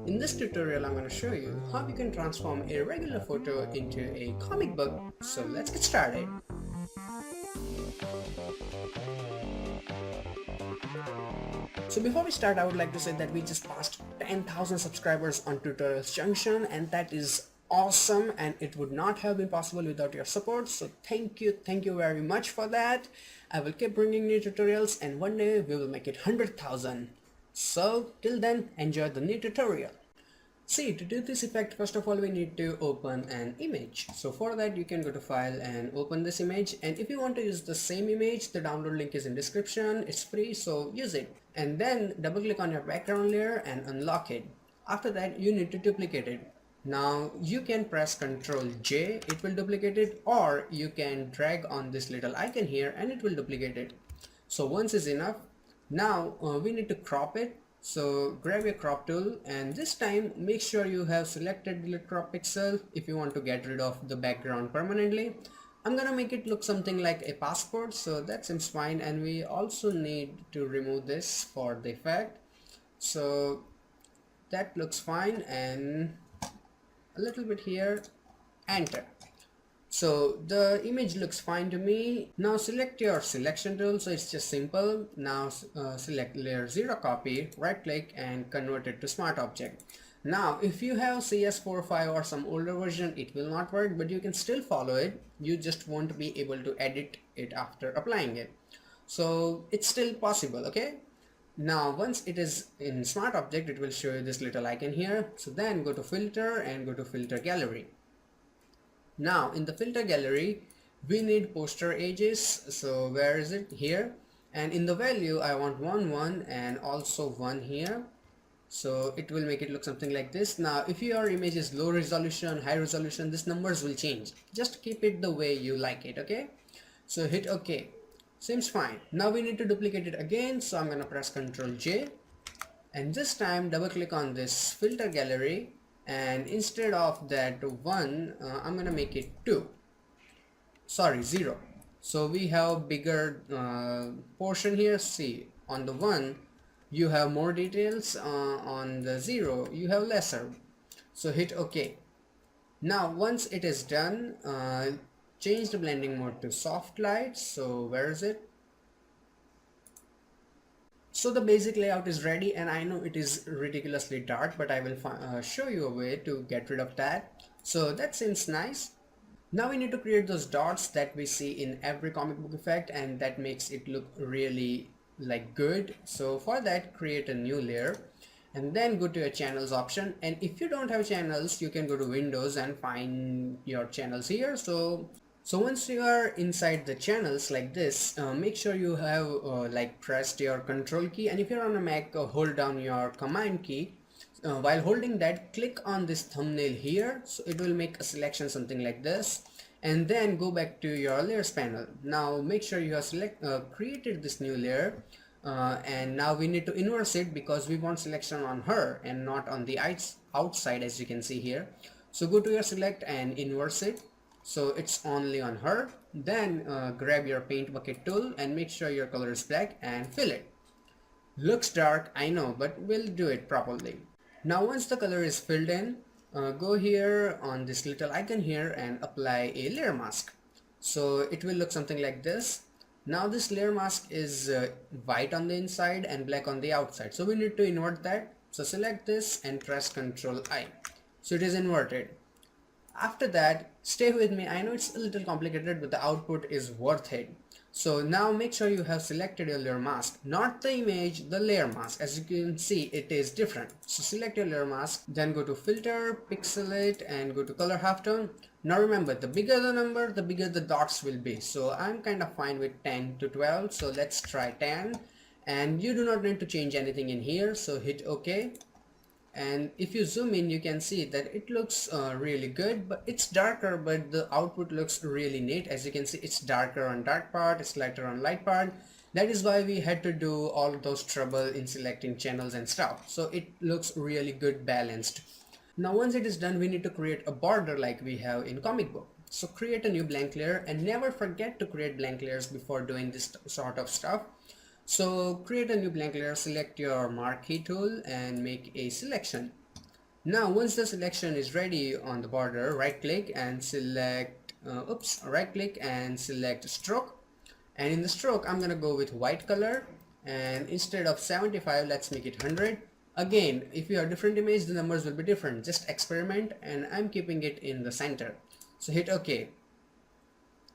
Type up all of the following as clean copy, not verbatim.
In this tutorial, I'm going to show you how you can transform a regular photo into a comic book. So let's get started. So before we start, I would like to say that we just passed 10,000 subscribers on Tutorials Junction, and that is awesome, and it would not have been possible without your support. So thank you very much for that. I will keep bringing new tutorials, and one day we will make it 100,000. So till then, enjoy the new tutorial. See, to do this effect, first of all we need to open an image. So for that you can go to file and open this image, and if you want to use the same image, the download link is in description. It's free, so use it. And then double click on your background layer and unlock it. After that you need to duplicate it. Now you can press Ctrl J, it will duplicate it, or you can drag on this little icon here and it will duplicate it. So once is enough. Now we need to crop it. So grab your crop tool, and this time make sure you have selected the crop pixel if you want to get rid of the background permanently. I'm gonna make it look something like a passport, so that seems fine, and we also need to remove this for the effect. So that looks fine, and a little bit here, enter. So the image looks fine to me. Now select your selection tool. So it's just simple. Now select layer 0 copy, right click and convert it to smart object. Now if you have CS45 or some older version, it will not work, but you can still follow it. You just won't be able to edit it after applying it. So it's still possible, okay? Now once it is in smart object, it will show you this little icon here. So then go to filter and go to filter gallery. Now in the filter gallery we need poster edges. So where is it? Here. And in the value I want 1 1 and also 1 here. So it will make it look something like this. Now if your image is low resolution, high resolution, these numbers will change. Just keep it the way you like it, okay? So hit OK. Seems fine. Now we need to duplicate it again, so I'm gonna press Ctrl J, and this time double click on this filter gallery, and instead of that 1 I'm gonna make it 2, sorry 0. So we have bigger portion here. See, on the 1 you have more details, on the 0 you have lesser. So hit OK. Now once it is done, change the blending mode to soft light. So where is it? So the basic layout is ready, and I know it is ridiculously dark, but I will show you a way to get rid of that. So that seems nice. Now we need to create those dots that we see in every comic book effect, and that makes it look really like good. So for that, create a new layer and then go to your channels option. And if you don't have channels, you can go to Windows and find your channels here. So once you are inside the channels like this, make sure you have like pressed your control key, and if you're on a Mac, hold down your command key. While holding that, click on this thumbnail here, so it will make a selection something like this, and then go back to your layers panel. Now make sure you have created this new layer, and now we need to inverse it because we want selection on her and not on the outside, as you can see here. So go to your select and inverse it so it's only on her. Then grab your paint bucket tool and make sure your color is black and fill it. Looks dark, I know, but we'll do it properly. Now once the color is filled in, go here on this little icon here and apply a layer mask. So it will look something like this. Now this layer mask is white on the inside and black on the outside, so we need to invert that. So select this and press Ctrl I, so it is inverted. After that, stay with me, I know it's a little complicated, but the output is worth it. So now make sure you have selected your layer mask, not the image, the layer mask. As you can see, it is different. So select your layer mask, then go to filter, pixelate, and go to color halftone. Now remember, the bigger the number, the bigger the dots will be. So I'm kind of fine with 10 to 12, so let's try 10. And you do not need to change anything in here, so hit OK. And if you zoom in, you can see that it looks really good, but it's darker, but the output looks really neat. As you can see, it's darker on dark part, it's lighter on light part. That is why we had to do all those trouble in selecting channels and stuff. So it looks really good balanced. Now once it is done, we need to create a border like we have in comic book. So create a new blank layer, and never forget to create blank layers before doing this sort of stuff. So create a new blank layer, select your marquee tool and make a selection. Now once the selection is ready on the border, right click and select right click and select stroke, and in the stroke I'm gonna go with white color, and instead of 75 let's make it 100. Again, if you have different image the numbers will be different, just experiment, and I'm keeping it in the center. So hit OK.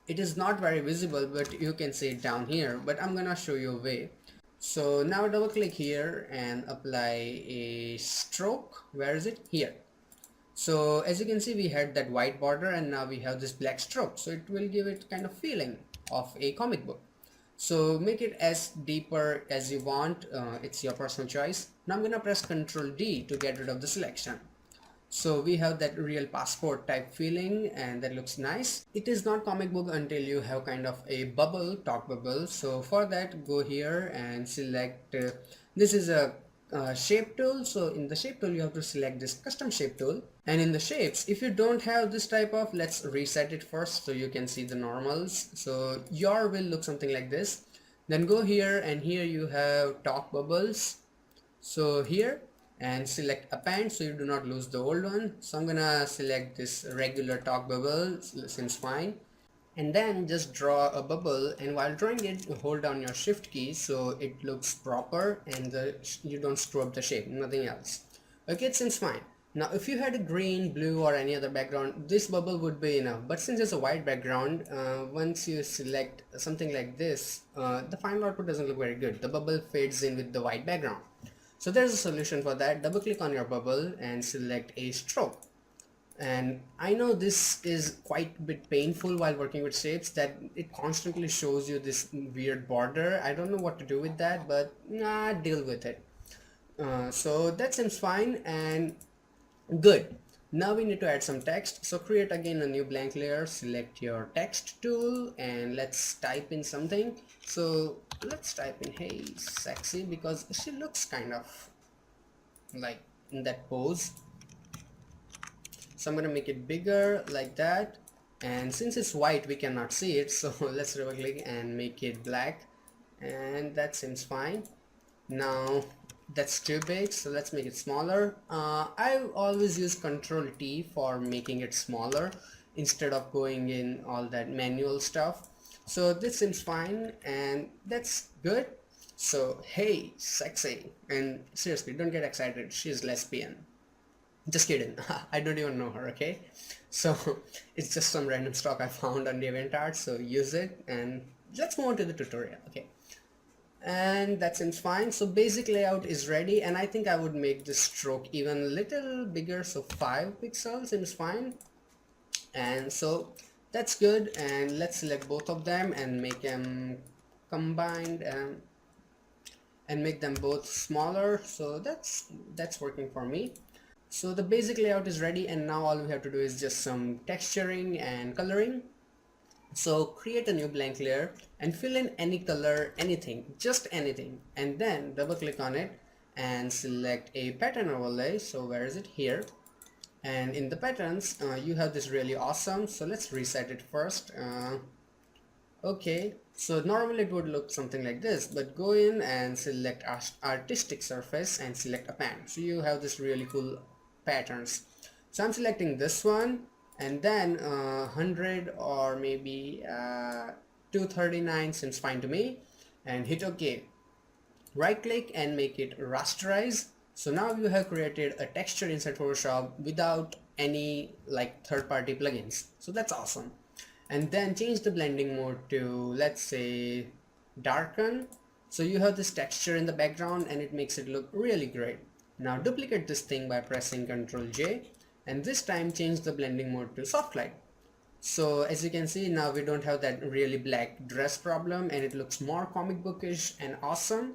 It is not very visible but you can see it down here, but I'm gonna show you a way. So now double click here and apply a stroke. Where is it? Here. So as you can see we had that white border and now we have this black stroke, so it will give it kind of feeling of a comic book. So make it as deeper as you want, it's your personal choice. Now I'm gonna press Ctrl D to get rid of the selection. So we have that real passport type feeling and that looks nice. It is not comic book until you have kind of a bubble, talk bubble. So for that go here and select, this is a shape tool. So in the shape tool you have to select this custom shape tool, and in the shapes if you don't have this type of, let's reset it first so you can see the normals. So your will look something like this. Then go here and here you have talk bubbles, so here, and select append so you do not lose the old one. So I'm gonna select this regular talk bubble, seems fine, and then just draw a bubble, and while drawing it hold down your shift key so it looks proper and you don't screw up the shape, nothing else. Okay, it seems fine. Now if you had a green, blue or any other background, this bubble would be enough, but since it's a white background, once you select something like this, the final output doesn't look very good. The bubble fades in with the white background. So there's a solution for that. Double click on your bubble and select a stroke. And I know this is quite a bit painful while working with shapes, that it constantly shows you this weird border. I don't know what to do with that, but nah, deal with it. So that seems fine and good. Now we need to add some text. So create again a new blank layer, select your text tool and let's type in something. So let's type in hey sexy, because she looks kind of like in that pose. So I'm gonna make it bigger like that, and since it's white we cannot see it, so let's double click and make it black, and that seems fine. Now that's too big, so let's make it smaller. I always use Control T for making it smaller instead of going in all that manual stuff. So this seems fine and that's good. So hey sexy, and seriously don't get excited, she's lesbian. Just kidding. I don't even know her, okay? So it's just some random stock I found on DeviantArt, so use it, and let's move on to the tutorial, okay? And that seems fine. So basic layout is ready, and I think I would make this stroke even a little bigger, so 5 pixels seems fine. And so that's good, and let's select both of them and make them combined and make them both smaller. So that's working for me. So the basic layout is ready, and now all we have to do is just some texturing and coloring. So create a new blank layer and fill in any color, anything, just anything, and then double click on it and select a pattern overlay. So where is it? Here. And in the patterns you have this really awesome, so let's reset it first. Okay, so normally it would look something like this, but go in and select artistic surface and select append, so you have this really cool patterns. So I'm selecting this one, and then 100 or maybe 239 seems fine to me, and hit OK. Right click and make it rasterize. So now you have created a texture inside Photoshop without any like third-party plugins, so that's awesome. And then change the blending mode to, let's say, darken, so you have this texture in the background and it makes it look really great. Now duplicate this thing by pressing Ctrl J, and this time change the blending mode to soft light. So as you can see, now we don't have that really black dress problem, and it looks more comic bookish and awesome.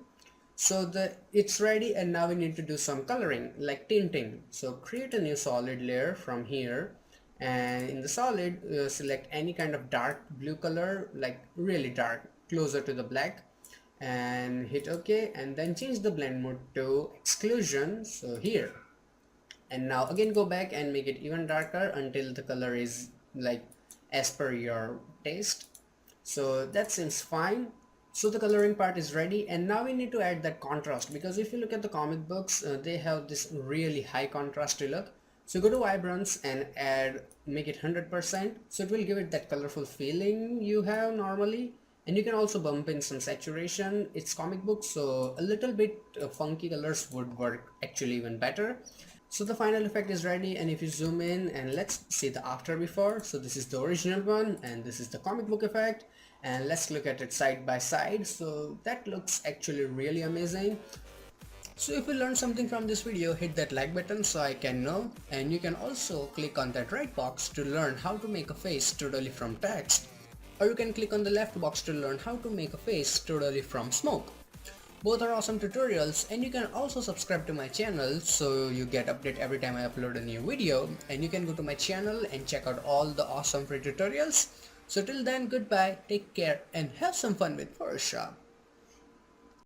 So it's ready, and now we need to do some coloring like tinting. So create a new solid layer from here, and in the solid select any kind of dark blue color, like really dark, closer to the black, and hit OK, and then change the blend mode to exclusion, so here. And now again go back and make it even darker until the color is like as per your taste. So that seems fine. So the coloring part is ready, and now we need to add that contrast, because if you look at the comic books, they have this really high contrasty look. So go to Vibrance and make it 100%, so it will give it that colorful feeling you have normally. And you can also bump in some saturation. It's comic book, so a little bit funky colors would work actually even better. So the final effect is ready, and if you zoom in and let's see the after before. So this is the original one and this is the comic book effect, and let's look at it side by side. So that looks actually really amazing. So if you learned something from this video, hit that like button so I can know, and you can also click on that right box to learn how to make a face totally from text, or you can click on the left box to learn how to make a face totally from smoke. Both are awesome tutorials, and you can also subscribe to my channel so you get update every time I upload a new video, and you can go to my channel and check out all the awesome free tutorials. So till then, goodbye, take care and have some fun with Photoshop.